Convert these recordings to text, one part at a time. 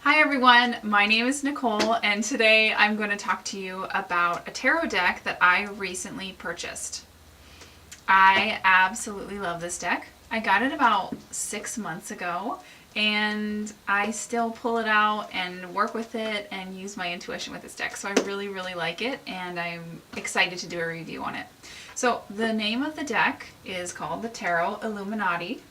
Hi everyone, my name is Nicole and today I'm going to talk to you about a tarot deck that I recently purchased. I absolutely love this deck. I got it about 6 months ago and I still pull it out and work with it and use my intuition with this deck. So I really like it and I'm excited to do a review on it. So the name of the deck is called the Tarot Illuminati.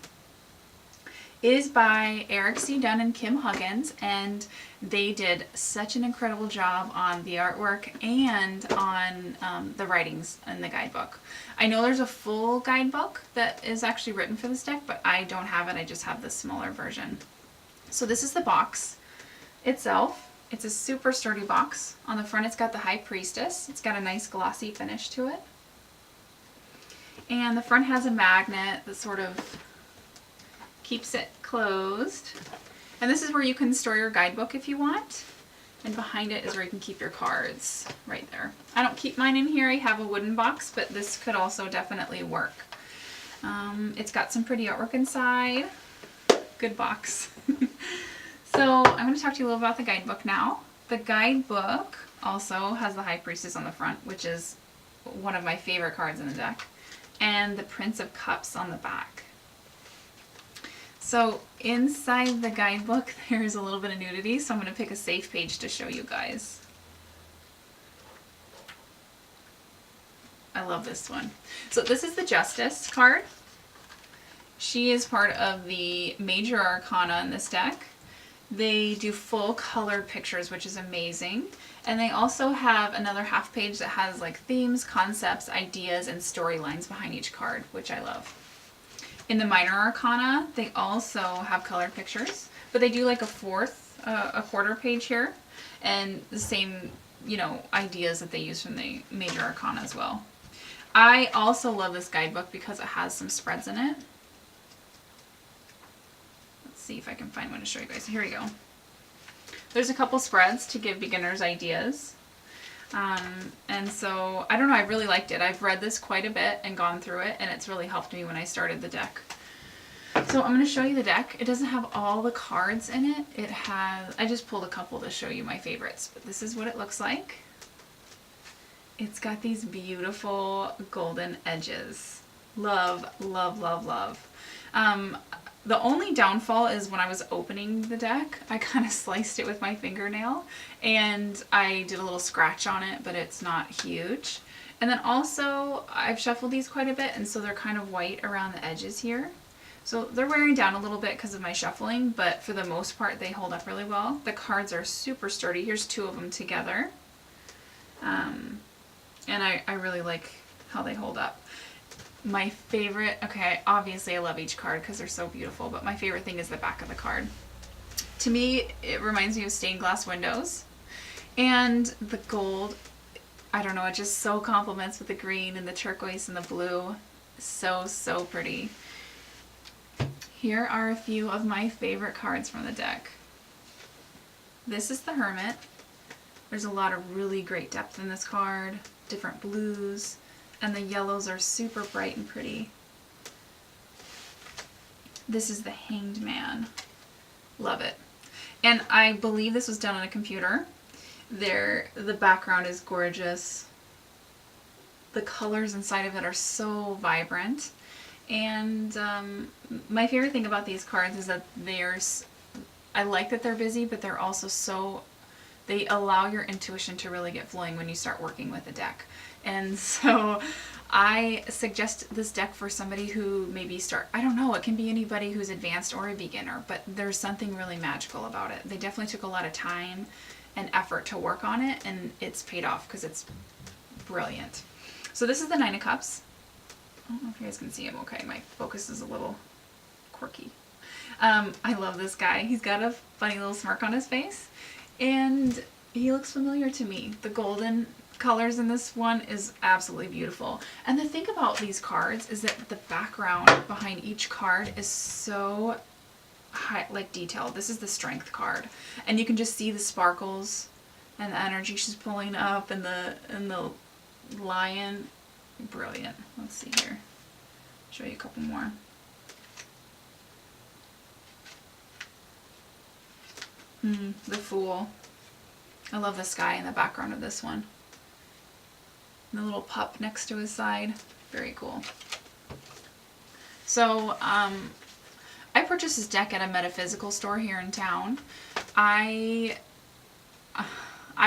It is by Eric C. Dunn and Kim Huggins, and they did such an incredible job on the artwork and on the writings in the guidebook. I know there's a full guidebook that is actually written for this deck, but I don't have it. I just have the smaller version. So this is the box itself. It's a super sturdy box. On the front it's got the High Priestess. It's got a nice glossy finish to it. And the front has a magnet that sort of keeps it closed. And this is where you can store your guidebook if you want. And behind it is where you can keep your cards, right there. I don't keep mine in here. I have a wooden box, but this could also definitely work. It's got some pretty artwork inside. Good box. So I'm going to talk to you a little about the guidebook now. The guidebook also has the High Priestess on the front, which is one of my favorite cards in the deck, and the Prince of Cups on the back. So inside the guidebook there's a little bit of nudity, so I'm going to pick a safe page to show you guys. I love this one. So this is the Justice card. She is part of the major arcana in this deck. They do full colored pictures, which is amazing. And they also have another half page that has like themes, concepts, ideas, and storylines behind each card, which I love. In the minor arcana, they also have colored pictures, but they do like a quarter page here, and the same, ideas that they use from the major arcana as well. I also love this guidebook because it has some spreads in it. Let's see if I can find one to show you guys. Here we go. There's a couple spreads to give beginners ideas. And so, I don't know, I really liked it. I've read this quite a bit and gone through it, and it's really helped me when I started the deck. So I'm going to show you the deck. It doesn't have all the cards in it. It has, I just pulled a couple to show you my favorites, but this is what it looks like. It's got these beautiful golden edges. Love, love, love, love. The only downfall is when I was opening the deck, I kind of sliced it with my fingernail and I did a little scratch on it, but it's not huge. And then also I've shuffled these quite a bit, and so they're kind of white around the edges here. So they're wearing down a little bit because of my shuffling, but for the most part they hold up really well. The cards are super sturdy. Here's two of them together. And I really like how they hold up. My favorite, okay, obviously I love each card because they're so beautiful, but my favorite thing is the back of the card. To me, it reminds me of stained glass windows. And the gold, I don't know, it just so complements with the green and the turquoise and the blue. So pretty. Here are a few of my favorite cards from the deck. This is the Hermit. There's a lot of really great depth in this card, different blues. And the yellows are super bright and pretty. This is the Hanged Man. Love it. And I believe this was done on a computer. The background is gorgeous. The colors inside of it are so vibrant. And my favorite thing about these cards is that I like that they're busy, but they're also they allow your intuition to really get flowing when you start working with the deck. And so I suggest this deck for somebody who maybe I don't know, it can be anybody who's advanced or a beginner, but there's something really magical about it. They definitely took a lot of time and effort to work on it, and it's paid off because it's brilliant. So this is the Nine of Cups. I don't know if you guys can see him okay. My focus is a little quirky. I love this guy. He's got a funny little smirk on his face, and he looks familiar to me. The golden colors in this one is absolutely beautiful. And the thing about these cards is that the background behind each card is so detailed. This is the Strength card, and you can just see the sparkles and the energy she's pulling up, and the lion. Brilliant. Let's see here. Show you a couple more. The Fool. I love this guy in the background of this one. And the little pup next to his side. Very cool. So, I purchased this deck at a metaphysical store here in town. I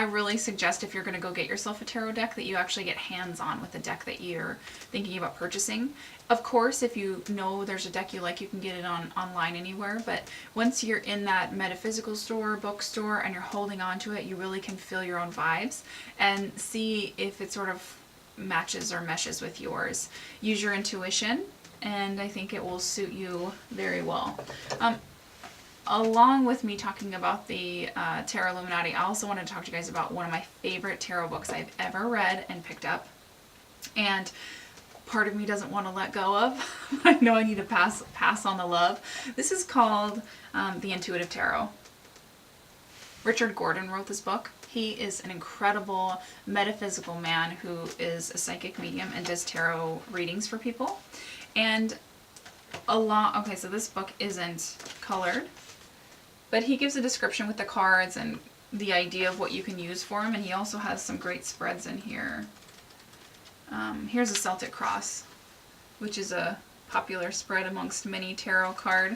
really suggest if you're going to go get yourself a tarot deck that you actually get hands-on with the deck that you're thinking about purchasing. Of course, if you know there's a deck you like, you can get it online anywhere, but once you're in that metaphysical store, bookstore, and you're holding on to it, you really can feel your own vibes and see if it sort of matches or meshes with yours. Use your intuition, and I think it will suit you very well. Along with me talking about the Tarot Illuminati, I also want to talk to you guys about one of my favorite tarot books I've ever read and picked up. And part of me doesn't want to let go of. I know I need to pass on the love. This is called The Intuitive Tarot. Richard Gordon wrote this book. He is an incredible metaphysical man who is a psychic medium and does tarot readings for people. And okay, so this book isn't colored, but he gives a description with the cards and the idea of what you can use for them. And he also has some great spreads in here. Here's a Celtic Cross, which is a popular spread amongst many tarot card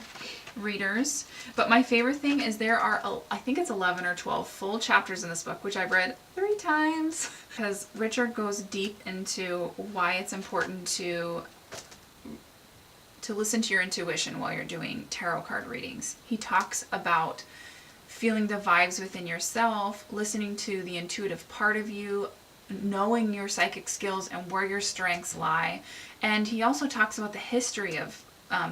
readers. But my favorite thing is there are, I think it's 11 or 12 full chapters in this book, which I've read 3 times. Because Richard goes deep into why it's important to listen to your intuition while you're doing tarot card readings. He talks about feeling the vibes within yourself, listening to the intuitive part of you, knowing your psychic skills and where your strengths lie. And he also talks about the history of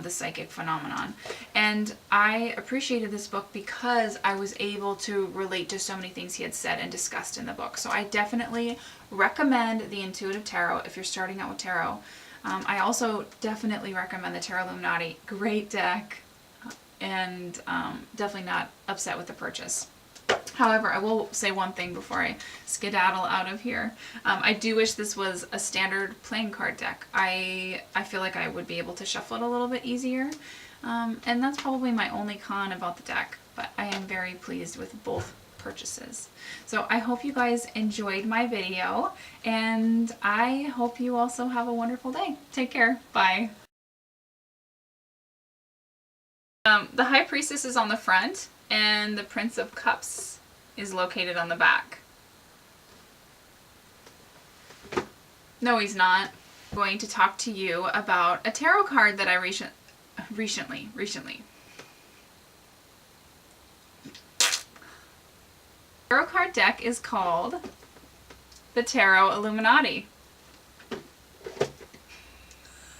the psychic phenomenon. And I appreciated this book because I was able to relate to so many things he had said and discussed in the book. So I definitely recommend the Intuitive Tarot if you're starting out with tarot. I also definitely recommend the Tarot Illuminati. Great deck, and definitely not upset with the purchase. However, I will say one thing before I skedaddle out of here. I do wish this was a standard playing card deck. I feel like I would be able to shuffle it a little bit easier, and that's probably my only con about the deck, but I am very pleased with both purchases. So I hope you guys enjoyed my video, and I hope you also have a wonderful day. Take care. Bye. The High Priestess is on the front, and the Prince of Cups is located on the back. No, he's not. I'm going to talk to you about a tarot card that I recently. Tarot card deck is called the Tarot Illuminati.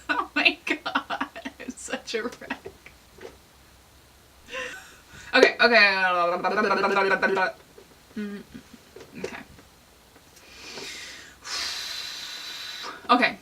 Oh my god, I'm such a wreck. Okay. Okay.